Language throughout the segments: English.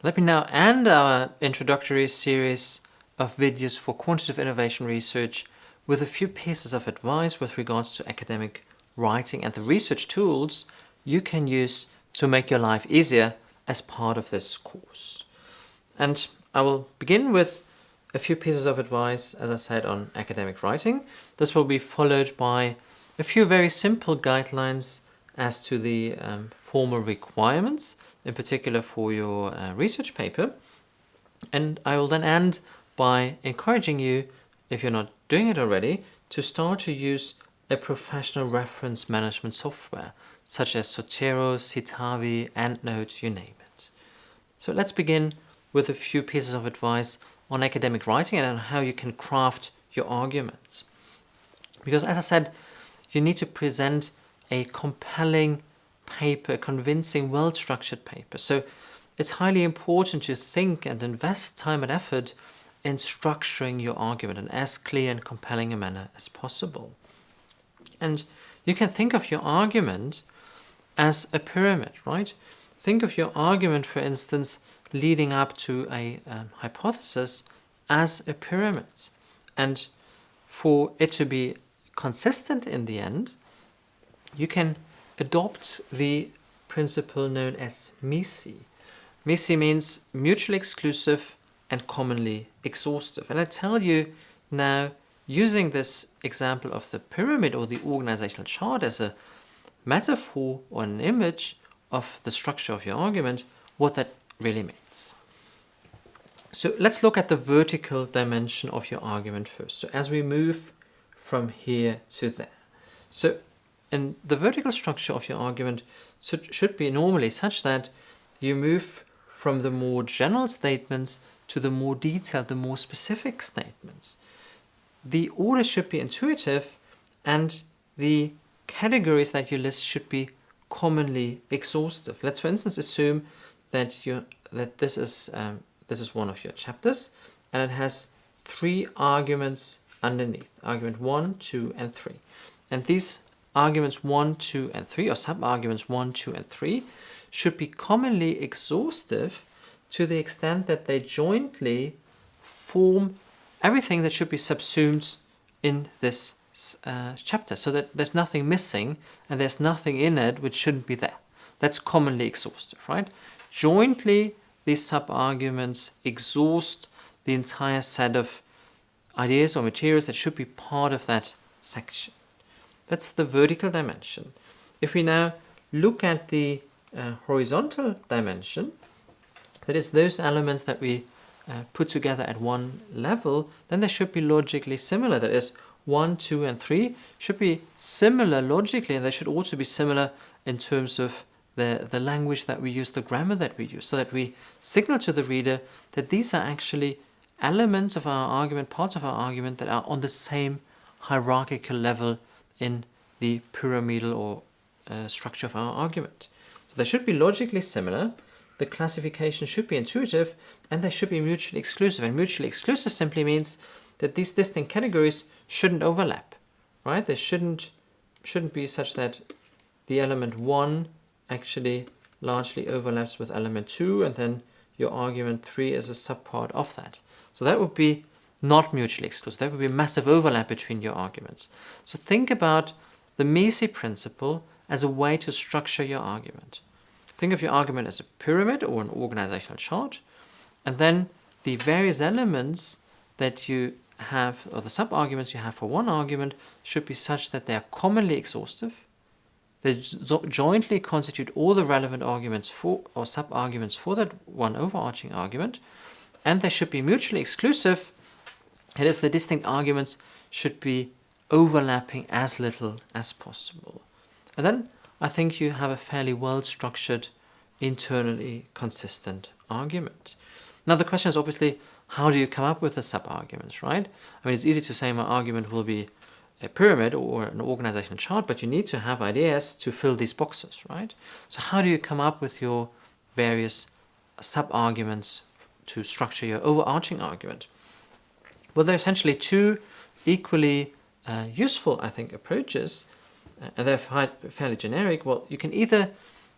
Let me now end our introductory series of videos for quantitative innovation research with a few pieces of advice with regards to academic writing and the research tools you can use to make your life easier as part of this course. And I will begin with a few pieces of advice, as I said, on academic writing. This will be followed by a few very simple guidelines as to the formal requirements, in particular for your research paper. And I will then end by encouraging you, if you're not doing it already, to start to use a professional reference management software, such as Zotero, Citavi, EndNote, you name it. So let's begin with a few pieces of advice on academic writing and on how you can craft your arguments. Because as I said, you need to present a compelling paper, a convincing, well-structured paper. So it's highly important to think and invest time and effort in structuring your argument in as clear and compelling a manner as possible. And you can think of your argument as a pyramid, right? Think of your argument, for instance, leading up to a hypothesis as a pyramid. And for it to be consistent in the end, you can adopt the principle known as MISI. MISI means mutually exclusive and commonly exhaustive. And I tell you now, using this example of the pyramid or the organizational chart as a metaphor or an image of the structure of your argument, what that really means. So let's look at the vertical dimension of your argument first. So as we move from here to there. So and the vertical structure of your argument should be normally such that you move from the more general statements to the more detailed, the more specific statements. The order should be intuitive and the categories that you list should be commonly exhaustive. Let's, for instance, assume that this is one of your chapters and it has 3 arguments underneath, argument 1, 2, and 3. And these arguments 1, 2, and 3, or sub-arguments 1, 2, and 3, should be commonly exhaustive to the extent that they jointly form everything that should be subsumed in this chapter, so that there's nothing missing and there's nothing in it which shouldn't be there. That's commonly exhaustive, right? Jointly, these sub-arguments exhaust the entire set of ideas or materials that should be part of that section. That's the vertical dimension. If we now look at the horizontal dimension, that is those elements that we put together at one level, then they should be logically similar. That is, 1, 2, and 3 should be similar logically, and they should also be similar in terms of the language that we use, the grammar that we use, so that we signal to the reader that these are actually elements of our argument, parts of our argument that are on the same hierarchical level in the pyramidal or structure of our argument. So they should be logically similar, the classification should be intuitive, and they should be mutually exclusive. And mutually exclusive simply means that these distinct categories shouldn't overlap, right? They shouldn't be such that the element 1 actually largely overlaps with element 2, and then your argument 3 is a subpart of that. So that would be not mutually exclusive. There would be a massive overlap between your arguments. So think about the MISI principle as a way to structure your argument. Think of your argument as a pyramid or an organizational chart, and then the various elements that you have, or the sub-arguments you have for one argument, should be such that they are commonly exhaustive. They jointly constitute all the relevant arguments for, or sub-arguments for, that one overarching argument, and they should be mutually exclusive. That is, the distinct arguments should be overlapping as little as possible. And then I think you have a fairly well-structured, internally consistent argument. Now the question is obviously, how do you come up with the sub-arguments, right? I mean, it's easy to say my argument will be a pyramid or an organizational chart, but you need to have ideas to fill these boxes, right? So how do you come up with your various sub-arguments to structure your overarching argument? Well, there are essentially two equally useful, I think, approaches. and they're fairly generic, well, you can either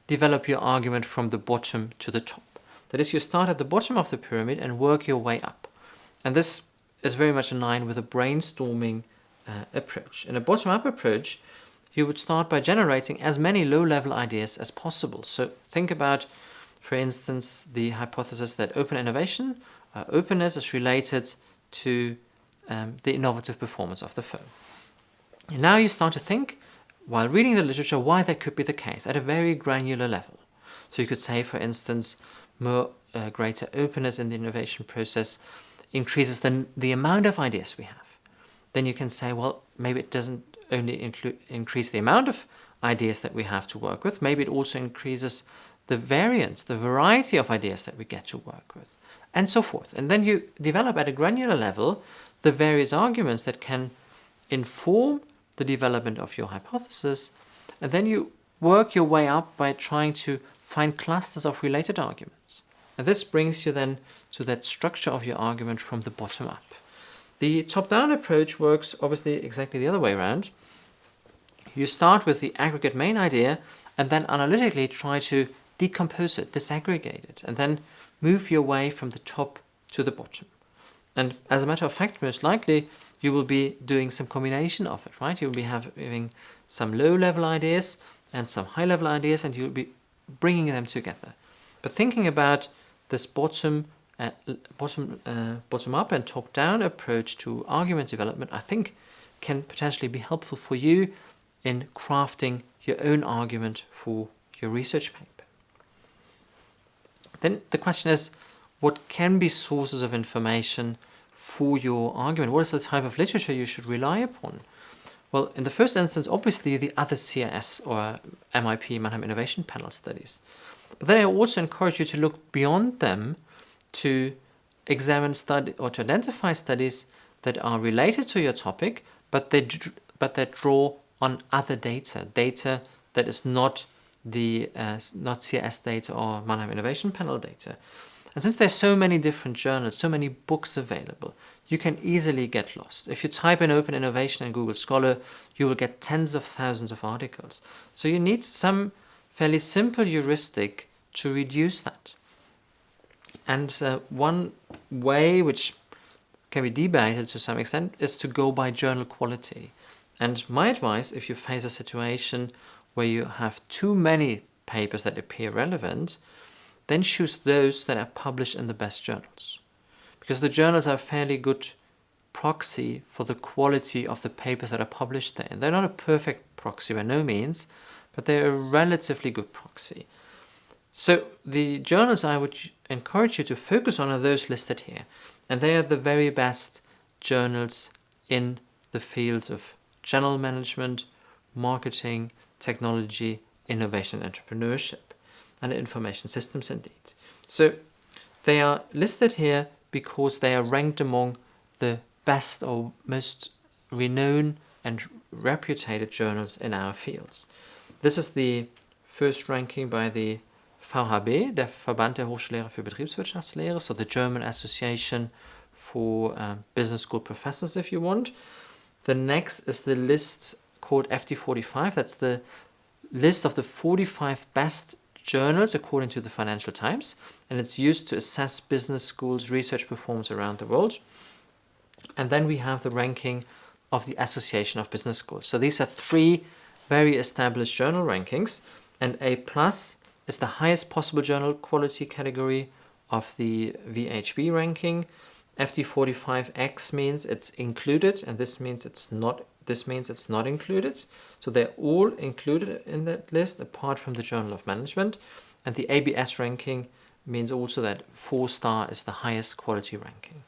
develop your argument from the bottom to the top. That is, you start at the bottom of the pyramid and work your way up. And this is very much in line with a brainstorming approach. In a bottom-up approach, you would start by generating as many low-level ideas as possible. So think about, for instance, the hypothesis that open innovation, openness is related to the innovative performance of the firm. And now you start to think, while reading the literature, why that could be the case at a very granular level. So you could say, for instance, more greater openness in the innovation process increases the amount of ideas we have. Then you can say, well, maybe it doesn't only increase the amount of ideas that we have to work with, maybe it also increases the variance, the variety of ideas that we get to work with, and so forth. And then you develop at a granular level the various arguments that can inform the development of your hypothesis, and then you work your way up by trying to find clusters of related arguments. And this brings you then to that structure of your argument from the bottom up. The top-down approach works obviously exactly the other way around. You start with the aggregate main idea and then analytically try to decompose it, disaggregate it, and then move your way from the top to the bottom. And as a matter of fact, most likely you will be doing some combination of it, right? You'll be having some low-level ideas and some high-level ideas, and you'll be bringing them together. But thinking about this bottom up and top-down approach to argument development, I think can potentially be helpful for you in crafting your own argument for your research paper. Then the question is, what can be sources of information for your argument? What is the type of literature you should rely upon? Well, in the first instance, obviously the other CIS or MIP, Mannheim Innovation Panel studies. But then I also encourage you to look beyond them to examine or to identify studies that are related to your topic, but that draw on other data that is not CIS data or Mannheim Innovation Panel data. And since there's so many different journals, so many books available, you can easily get lost. If you type in open innovation in Google Scholar, you will get tens of thousands of articles. So you need some fairly simple heuristic to reduce that. And one way which can be debated to some extent is to go by journal quality. And my advice, if you face a situation where you have too many papers that appear relevant, then choose those that are published in the best journals. Because the journals are a fairly good proxy for the quality of the papers that are published there. And they're not a perfect proxy by no means, but they're a relatively good proxy. So the journals I would encourage you to focus on are those listed here. And they are the very best journals in the fields of general management, marketing, technology, innovation, and entrepreneurship, and information systems indeed. So they are listed here because they are ranked among the best or most renowned and reputed journals in our fields. This is the first ranking by the VHB, der Verband der Hochschullehrer für Betriebswirtschaftslehre, so the German Association for Business School Professors, if you want. The next is the list called FD45. That's the list of the 45 best journals according to the Financial Times, and it's used to assess business schools' research performance around the world. And then we have the ranking of the Association of Business Schools. So these are three very established journal rankings, and A+ is the highest possible journal quality category of the VHB ranking. FD45X means it's included, and this means it's not included. So they're all included in that list apart from the Journal of Management. And the ABS ranking means also that 4-star is the highest quality ranking.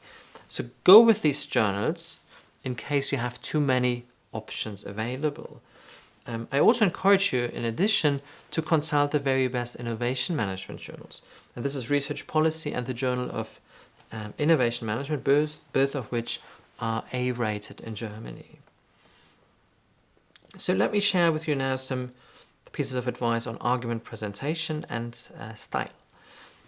So go with these journals in case you have too many options available. I also encourage you, in addition, to consult the very best innovation management journals. And this is Research Policy and the Journal of Innovation Management, both of which are A-rated in Germany. So let me share with you now some pieces of advice on argument presentation and style.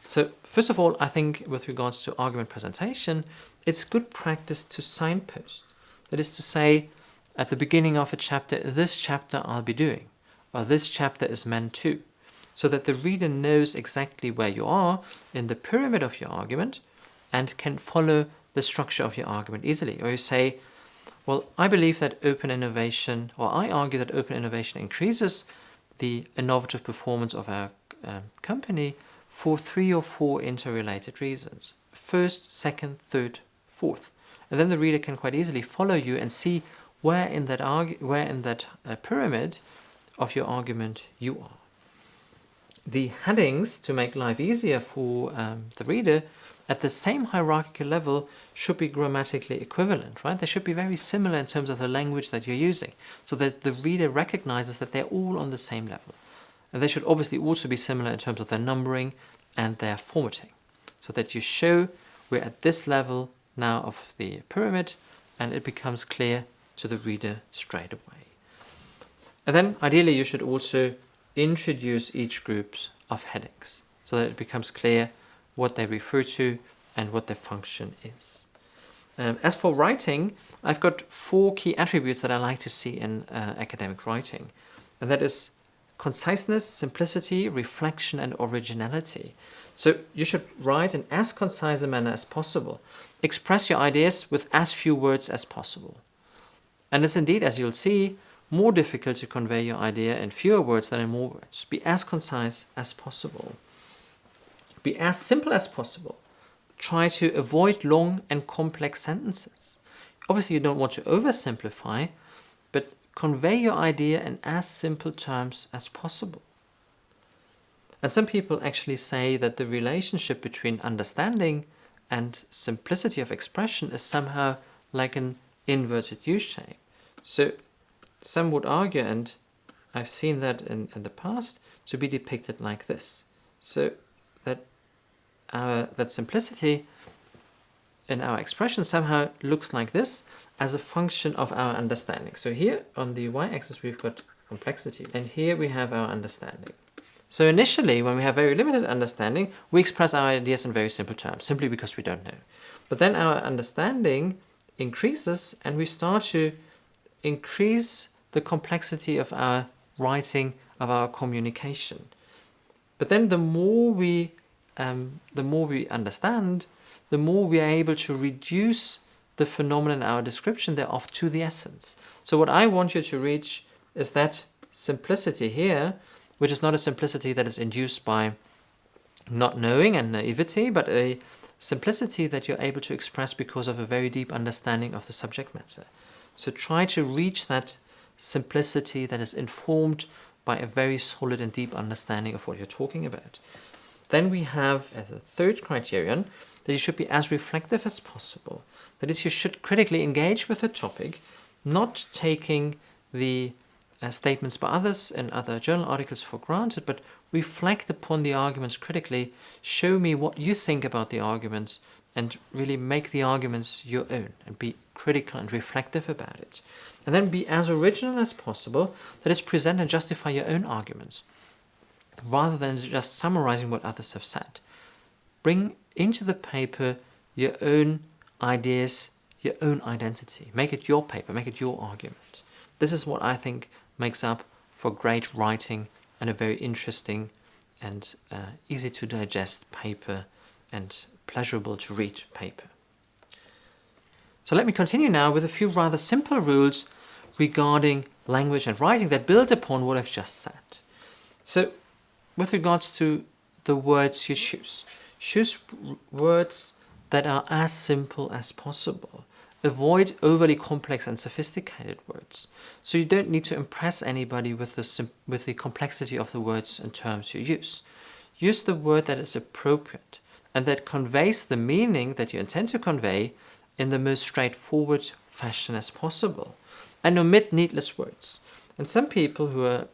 So first of all, I think with regards to argument presentation, it's good practice to signpost. That is to say, at the beginning of a chapter, this chapter I'll be doing, or this chapter is meant to, so that the reader knows exactly where you are in the pyramid of your argument and can follow the structure of your argument easily. Or you say, well, I believe that open innovation, or I argue that open innovation increases the innovative performance of our company for 3 or 4 interrelated reasons. First, second, third, fourth. And then the reader can quite easily follow you and see where in that pyramid of your argument you are. The headings, to make life easier for the reader, at the same hierarchical level should be grammatically equivalent, right? They should be very similar in terms of the language that you're using, so that the reader recognizes that they're all on the same level. And they should obviously also be similar in terms of their numbering and their formatting, so that you show we're at this level now of the pyramid, and it becomes clear to the reader straight away. And then ideally you should also introduce each group of headings, so that it becomes clear what they refer to and what their function is. As for writing, I've got 4 key attributes that I like to see in academic writing, and that is conciseness, simplicity, reflection, and originality. So you should write in as concise a manner as possible. Express your ideas with as few words as possible. And it's indeed, as you'll see, more difficult to convey your idea in fewer words than in more words. Be as concise as possible. Be as simple as possible. Try to avoid long and complex sentences. Obviously, you don't want to oversimplify, but convey your idea in as simple terms as possible. And some people actually say that the relationship between understanding and simplicity of expression is somehow like an inverted U shape. So some would argue, and I've seen that in the past, to be depicted like this. So that simplicity in our expression somehow looks like this as a function of our understanding. So here on the y-axis we've got complexity, and here we have our understanding. So initially, when we have very limited understanding, we express our ideas in very simple terms, simply because we don't know. But then our understanding increases, and we start to increase the complexity of our writing, of our communication. But then the more we understand, the more we are able to reduce the phenomenon in our description thereof to the essence. So what I want you to reach is that simplicity here, which is not a simplicity that is induced by not knowing and naivety, but a simplicity that you're able to express because of a very deep understanding of the subject matter. So try to reach that simplicity that is informed by a very solid and deep understanding of what you're talking about. Then we have, as a third criterion, that you should be as reflective as possible. That is, you should critically engage with the topic, not taking the statements by others and other journal articles for granted, but reflect upon the arguments critically, show me what you think about the arguments, and really make the arguments your own, and be critical and reflective about it. And then be as original as possible, that is, present and justify your own arguments, rather than just summarizing what others have said. Bring into the paper your own ideas, your own identity. Make it your paper, make it your argument. This is what I think makes up for great writing and a very interesting and easy to digest paper and pleasurable to read paper. So let me continue now with a few rather simple rules regarding language and writing that build upon what I've just said. So with regards to the words you choose words that are as simple as possible. Avoid overly complex and sophisticated words. So you don't need to impress anybody with the complexity of the words and terms you use. Use the word that is appropriate and that conveys the meaning that you intend to convey in the most straightforward fashion as possible. And omit needless words. And some people who are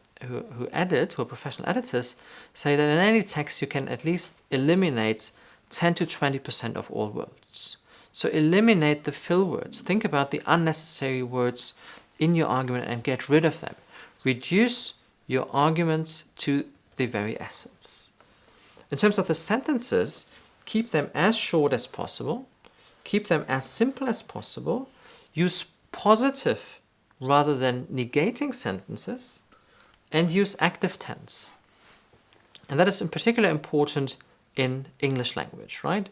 professional editors, say that in any text you can at least eliminate 10 to 20% of all words. So eliminate the fill words. Think about the unnecessary words in your argument and get rid of them. Reduce your arguments to the very essence. In terms of the sentences, keep them as short as possible. Keep them as simple as possible. Use positive rather than negating sentences, and use active tense. And that is in particular important in English language, right?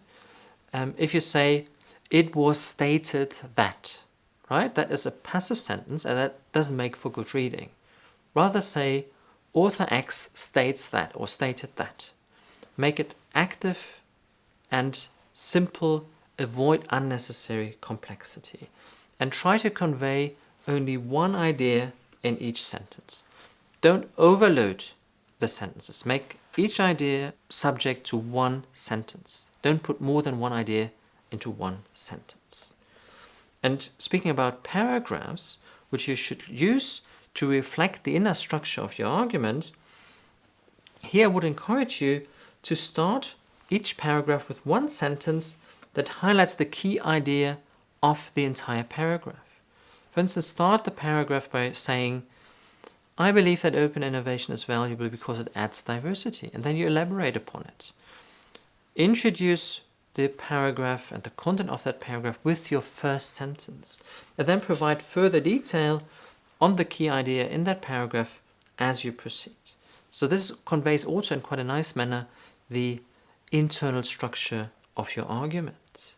If you say, it was stated that, right? That is a passive sentence, and that doesn't make for good reading. Rather say, author X states that or stated that. Make it active and simple, avoid unnecessary complexity, and try to convey only one idea in each sentence. Don't overload the sentences. Make each idea subject to one sentence. Don't put more than one idea into one sentence. And speaking about paragraphs, which you should use to reflect the inner structure of your argument, here I would encourage you to start each paragraph with one sentence that highlights the key idea of the entire paragraph. For instance, start the paragraph by saying, I believe that open innovation is valuable because it adds diversity, and then you elaborate upon it. Introduce the paragraph and the content of that paragraph with your first sentence, and then provide further detail on the key idea in that paragraph as you proceed. So this conveys also in quite a nice manner the internal structure of your argument.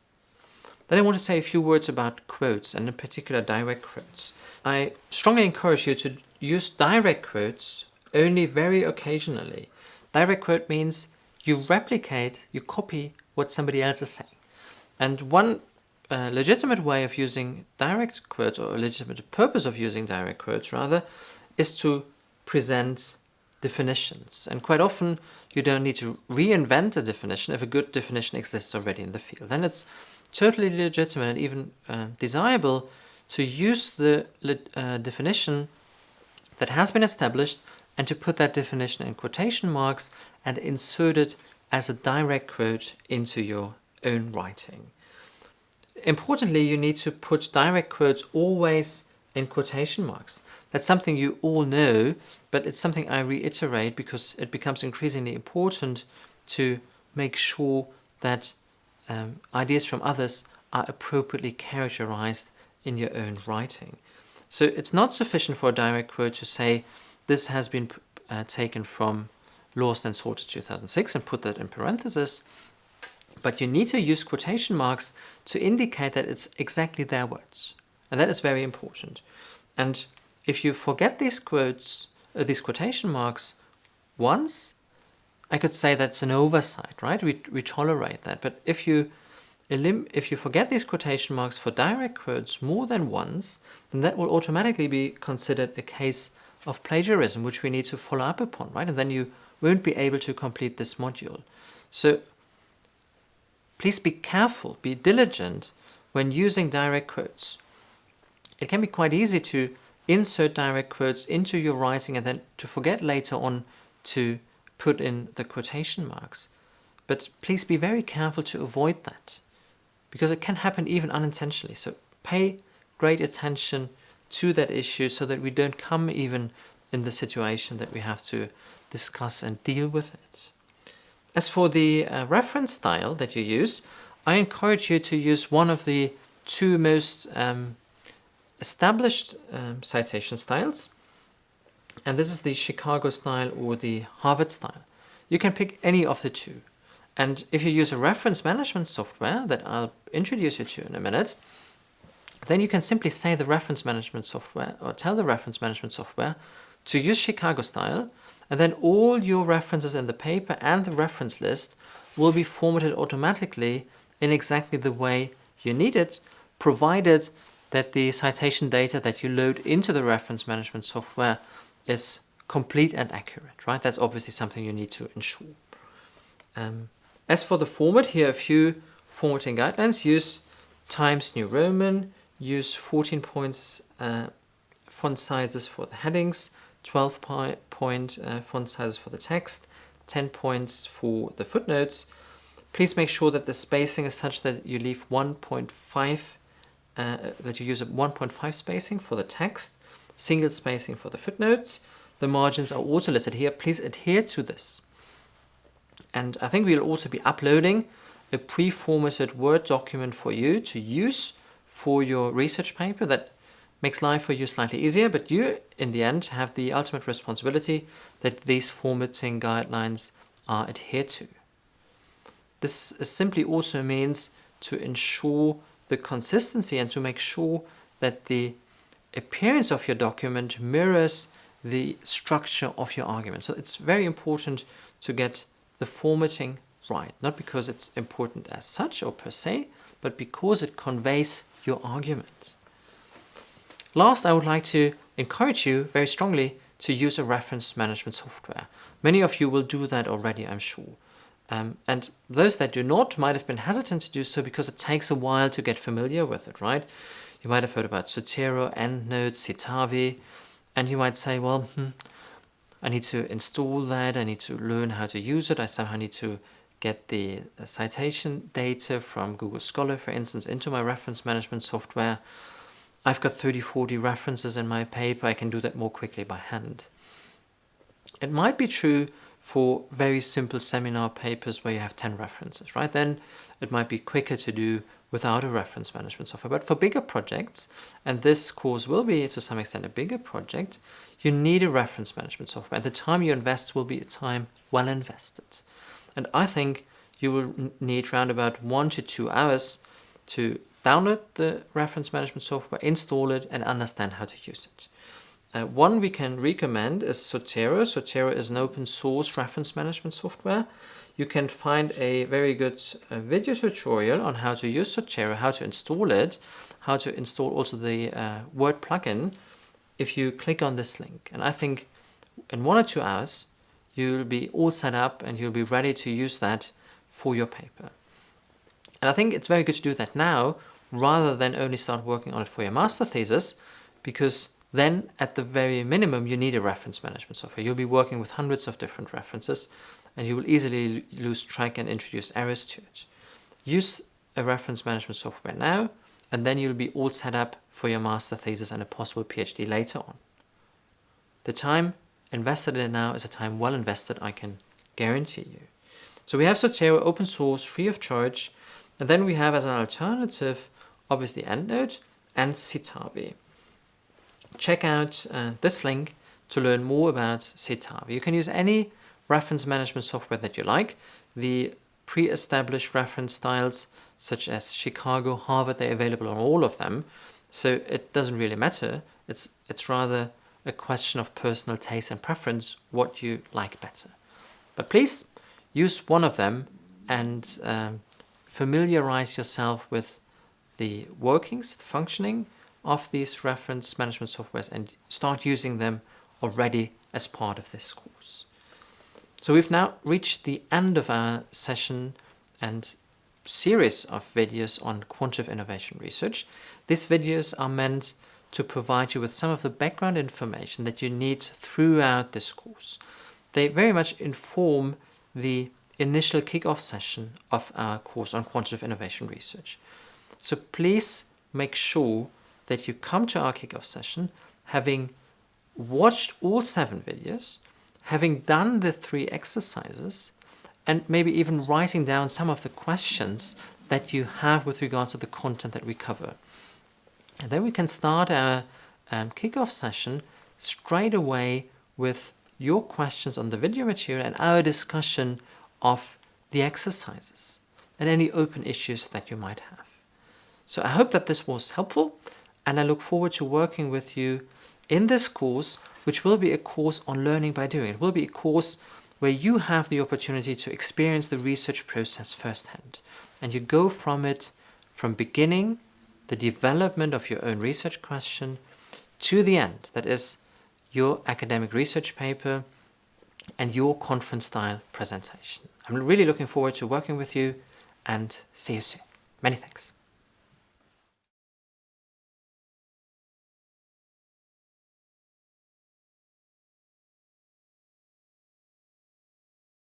Then I want to say a few words about quotes, and in particular direct quotes. I strongly encourage you to use direct quotes only very occasionally. Direct quote means you replicate, you copy what somebody else is saying. And one legitimate way of using direct quotes, or a legitimate purpose of using direct quotes rather, is to present definitions. And quite often you don't need to reinvent a definition if a good definition exists already in the field. Then it's totally legitimate and even desirable to use the definition that has been established and to put that definition in quotation marks and insert it as a direct quote into your own writing. Importantly, you need to put direct quotes always in quotation marks. That's something you all know, but it's something I reiterate because it becomes increasingly important to make sure that ideas from others are appropriately characterized in your own writing. So it's not sufficient for a direct quote to say, this has been taken from Lost and Sorted 2006 and put that in parentheses, but you need to use quotation marks to indicate that it's exactly their words. And that is very important. And if you forget these quotes, these quotation marks once, I could say that's an oversight, right? We tolerate that. But if you forget these quotation marks for direct quotes more than once, then that will automatically be considered a case of plagiarism, which we need to follow up upon, right? And then you won't be able to complete this module. So please be careful, be diligent when using direct quotes. It can be quite easy to insert direct quotes into your writing and then to forget later on to put in the quotation marks. But please be very careful to avoid that, because it can happen even unintentionally. So pay great attention to that issue so that we don't come even in the situation that we have to discuss and deal with it. As for the reference style that you use, I encourage you to use one of the two most established citation styles, and this is the Chicago style or the Harvard style. You can pick any of the two. And if you use a reference management software that I'll introduce you to in a minute, then you can simply say the reference management software, or tell the reference management software to use Chicago style, and then all your references in the paper and the reference list will be formatted automatically in exactly the way you need it, provided that the citation data that you load into the reference management software is complete and accurate, right? That's obviously something you need to ensure. As for the format, here are a few formatting guidelines. Use Times New Roman, use 14 points font sizes for the headings, 12-point font sizes for the text, 10 points for the footnotes. Please make sure that the spacing is such that you leave 1.5, that you use a 1.5 spacing for the text, single spacing for the footnotes. The margins are also listed here. Please adhere to this. And I think we'll also be uploading a pre-formatted Word document for you to use for your research paper that makes life for you slightly easier, but you, in the end, have the ultimate responsibility that these formatting guidelines are adhered to. This simply also means to ensure the consistency and to make sure that the appearance of your document mirrors the structure of your argument. So it's very important to get the formatting right, not because it's important as such or per se, but because it conveys your argument. Last, I would like to encourage you very strongly to use a reference management software. Many of you will do that already, I'm sure. And those that do not might have been hesitant to do so because it takes a while to get familiar with it, right? You might have heard about Zotero, EndNote, Citavi, and you might say, well, I need to install that, I need to learn how to use it, I somehow need to get the citation data from Google Scholar, for instance, into my reference management software. I've got 30, 40 references in my paper, I can do that more quickly by hand. It might be true for very simple seminar papers where you have 10 references, right? Then it might be quicker to do without a reference management software. But for bigger projects, and this course will be to some extent a bigger project, you need a reference management software. And the time you invest will be a time well invested. And I think you will need around about 1 to 2 hours to download the reference management software, install it, and understand how to use it. One we can recommend is Zotero. Zotero is an open source reference management software. You can find a very good video tutorial on how to use Zotero, how to install it, how to install also the Word plugin if you click on this link. And I think in 1 or 2 hours, you'll be all set up and you'll be ready to use that for your paper. And I think it's very good to do that now rather than only start working on it for your master thesis, because then at the very minimum you need a reference management software. You'll be working with hundreds of different references and you will easily lose track and introduce errors to it. Use a reference management software now and then you'll be all set up for your master thesis and a possible PhD later on. The time invested in it now is a time well invested, I can guarantee you. So we have Zotero, open source, free of charge, and then we have as an alternative obviously EndNote and Citavi. Check out this link to learn more about Citavi. You can use any reference management software that you like. The pre-established reference styles such as Chicago, Harvard, they're available on all of them. So it doesn't really matter. It's rather a question of personal taste and preference, what you like better. But please use one of them and familiarize yourself with the workings, the functioning of these reference management softwares and start using them already as part of this course. So we've now reached the end of our session and series of videos on quantitative innovation research. These videos are meant to provide you with some of the background information that you need throughout this course. They very much inform the initial kick-off session of our course on quantitative innovation research. So please make sure that you come to our kick-off session having watched all 7 videos, having done the 3 exercises, and maybe even writing down some of the questions that you have with regard to the content that we cover. And then we can start our kick-off session straight away with your questions on the video material and our discussion of the exercises and any open issues that you might have. So I hope that this was helpful, and I look forward to working with you in this course, which will be a course on learning by doing. It will be a course where you have the opportunity to experience the research process firsthand. And you go from it, from beginning, the development of your own research question, to the end, that is your academic research paper and your conference-style presentation. I'm really looking forward to working with you and see you soon. Many thanks.